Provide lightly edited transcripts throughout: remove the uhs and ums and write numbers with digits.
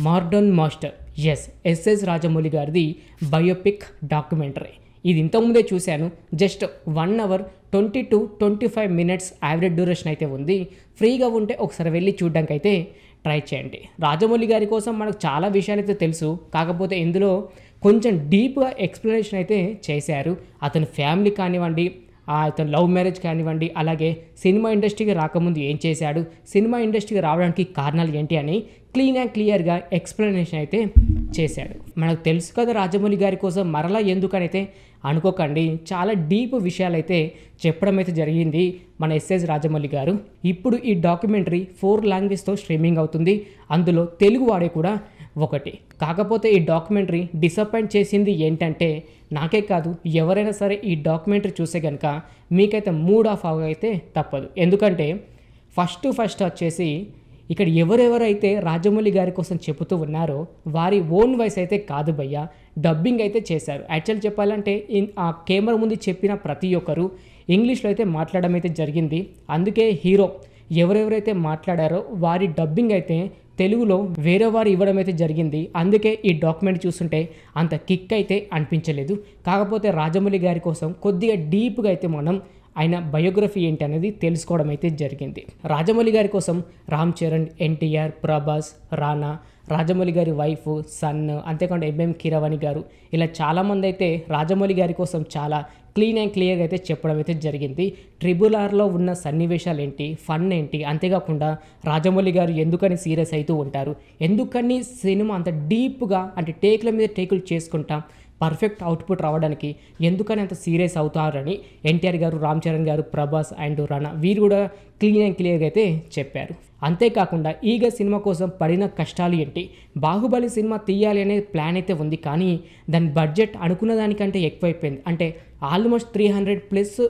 మార్డన్ master SS Rajamouli గారిది biopic documentary. ఇది ఇంతకుముందే చూశాను. Just 1 hour 22-25 minutes average duration అయితే ఉంది. ఫ్రీగా ఉంటే ఒకసారి వెళ్ళి చూడడానికి అయితే ట్రై చేయండి. రాజమౌళి గారి కోసం మనకు చాలా విషయాలు అయితే తెలుసు, కాకపోతే ఇందులో కొంచెం డీప్గా ఎక్స్ప్లెనేషన్ అయితే చేశారు. అతని ఫ్యామిలీ కానివ్వండి, అతను లవ్ మ్యారేజ్ కానివ్వండి, అలాగే సినిమా ఇండస్ట్రీకి రాకముందు ఏం చేశాడు, సినిమా ఇండస్ట్రీకి రావడానికి కారణాలు ఏంటి అని క్లీన్ అండ్ క్లియర్గా ఎక్స్ప్లెనేషన్ అయితే చేశాడు. మనకు తెలుసు కదా రాజమౌళి గారి కోసం మరలా ఎందుకనైతే అనుకోకండి, చాలా డీప్ విషయాలు అయితే చెప్పడం అయితే జరిగింది మన ఎస్ఎస్ రాజమౌళి గారు. ఇప్పుడు ఈ డాక్యుమెంటరీ 4 లాంగ్వేజ్తో స్ట్రీమింగ్ అవుతుంది. అందులో తెలుగు వాడే కూడా ఒకటి. కాకపోతే ఈ డాక్యుమెంటరీ డిసప్పాయింట్ చేసింది ఏంటంటే, నాకే కాదు ఎవరైనా సరే ఈ డాక్యుమెంటరీ చూసే కనుక మీకైతే మూడ్ ఆఫ్ అయితే తప్పదు. ఎందుకంటే ఫస్ట్ వచ్చేసి ఇక్కడ ఎవరెవరైతే రాజమౌళి గారి కోసం చెబుతూ ఉన్నారో వారి ఓన్ వాయిస్ అయితే కాదు భయ్య, డబ్బింగ్ అయితే చేశారు. యాక్చువల్ చెప్పాలంటే ఆ కెమెరా ముందు చెప్పిన ప్రతి ఒక్కరు ఇంగ్లీష్లో అయితే మాట్లాడడం అయితే జరిగింది. అందుకే హీరో ఎవరెవరైతే మాట్లాడారో వారి డబ్బింగ్ అయితే తెలుగులో వేరే వారు ఇవ్వడం అయితే జరిగింది. అందుకే ఈ డాక్యుమెంట్ చూస్తుంటే అంత కిక్ అయితే అనిపించలేదు. కాకపోతే రాజమౌళి గారి కోసం కొద్దిగా డీప్గా అయితే మనం ఆయన బయోగ్రఫీ ఏంటి అనేది తెలుసుకోవడం అయితే జరిగింది. రాజమౌళి గారి కోసం రామ్ చరణ్, ఎన్టీఆర్, ప్రభాస్, రానా, రాజమౌళి గారి వైఫ్, సన్, అంతేకాకుండా ఎంఎం కీరవాణి గారు, ఇలా చాలామంది అయితే రాజమౌళి గారి కోసం చాలా క్లీన్ అండ్ క్లియర్గా అయితే చెప్పడం అయితే జరిగింది. RRRలో ఉన్న సన్నివేశాలు ఏంటి, ఫన్ ఏంటి, అంతేకాకుండా రాజమౌళి గారు ఎందుకని సీరియస్ అవుతూ ఉంటారు, ఎందుకని సినిమా అంత డీప్గా అంటే టేకుల మీద టేకులు చేసుకుంటా పర్ఫెక్ట్ అవుట్పుట్ రావడానికి ఎందుకని అంత సీరియస్ అవుతారని ఎన్టీఆర్ గారు, రామ్ చరణ్ గారు, ప్రభాస్ అండ్ రానా వీరు కూడా క్లీన్ అండ్ క్లియర్గా అయితే చెప్పారు. అంతేకాకుండా ఈగ సినిమా కోసం పడిన కష్టాలు ఏంటి, బాహుబలి సినిమా తీయాలి అనే ప్లాన్ అయితే ఉంది, కానీ దాని బడ్జెట్ అనుకున్న దానికంటే ఎక్కువైపోయింది. అంటే ఆల్మోస్ట్ 300+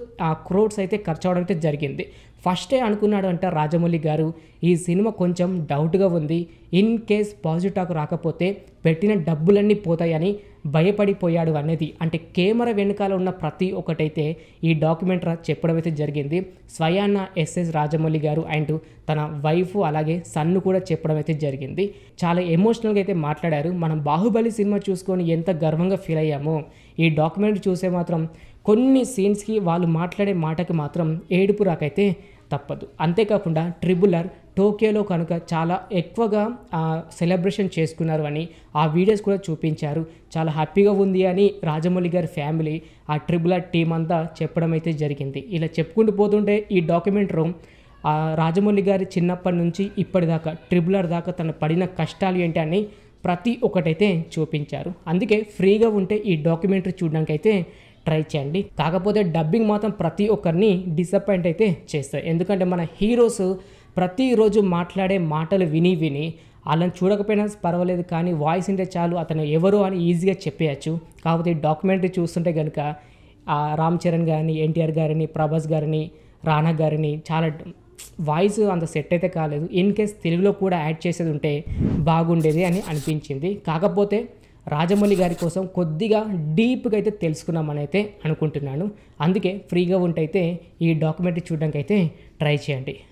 crores అయితే ఖర్చు అవడం అయితే జరిగింది. ఫస్టే అనుకున్నాడు అంట రాజమౌళి గారు, ఈ సినిమా కొంచెం డౌట్గా ఉంది, ఇన్ కేస్ పాజిటివ్ టాక్ రాకపోతే పెట్టిన డబ్బులన్నీ పోతాయని భయపడిపోయాడు అనేది. అంటే కెమెరా వెనుకాల ఉన్న ప్రతి ఒక్కటైతే ఈ డాక్యుమెంటరీ చెప్పడం అయితే జరిగింది. స్వయాన ఎస్ఎస్ రాజమౌళి గారు అండ్ తన వైఫ్ అలాగే సన్ను కూడా చెప్పడం అయితే జరిగింది. చాలా ఎమోషనల్గా అయితే మాట్లాడారు. మనం బాహుబలి సినిమా చూసుకొని ఎంత గర్వంగా ఫీల్ అయ్యామో, ఈ డాక్యుమెంటరీ చూసే మాత్రం కొన్ని సీన్స్కి వాళ్ళు మాట్లాడే మాటకి మాత్రం ఏడుపు రాకైతే తప్పదు. అంతేకాకుండా RRR టోక్యోలో కనుక చాలా ఎక్కువగా సెలబ్రేషన్ చేసుకున్నారు అని ఆ వీడియోస్ కూడా చూపించారు. చాలా హ్యాపీగా ఉంది అని రాజమౌళి గారి ఫ్యామిలీ, ఆ RRR టీం అంతా చెప్పడం అయితే జరిగింది. ఇలా చెప్పుకుంటూ పోతుంటే ఈ డాక్యుమెంటరీ రాజమౌళి గారి చిన్నప్పటి నుంచి ఇప్పటిదాకా RRR దాకా తను పడిన కష్టాలు ఏంటి అని ప్రతి ఒక్కటైతే చూపించారు. అందుకే ఫ్రీగా ఉంటే ఈ డాక్యుమెంటరీ చూడడానికి అయితే ట్రై చేయండి. కాకపోతే డబ్బింగ్ మాత్రం ప్రతి ఒక్కరిని డిసప్పాయింట్ అయితే చేస్తాయి. ఎందుకంటే మన హీరోస్ ప్రతిరోజు మాట్లాడే మాటలు విని వాళ్ళని చూడకపోయినా పర్వాలేదు, కానీ వాయిస్ ఉంటే చాలు అతను ఎవరు అని ఈజీగా చెప్పేయచ్చు. కాకపోతే డాక్యుమెంటరీ చూస్తుంటే కనుక రామ్ చరణ్ గారిని, ఎన్టీఆర్ గారిని, ప్రభాస్ గారిని, రానా గారిని చాలా వాయిస్ అంత సెట్ అయితే కాలేదు. ఇన్ కేస్ తెలుగులో కూడా యాడ్ చేసేది ఉంటే బాగుండేది అని అనిపించింది. కాకపోతే రాజమౌళి గారి కోసం కొద్దిగా డీప్గా అయితే తెలుసుకున్నామని అయితే అనుకుంటున్నాను. అందుకే ఫ్రీగా ఉంటే అయితే ఈ డాక్యుమెంటరీ చూడడానికి అయితే ట్రై చేయండి.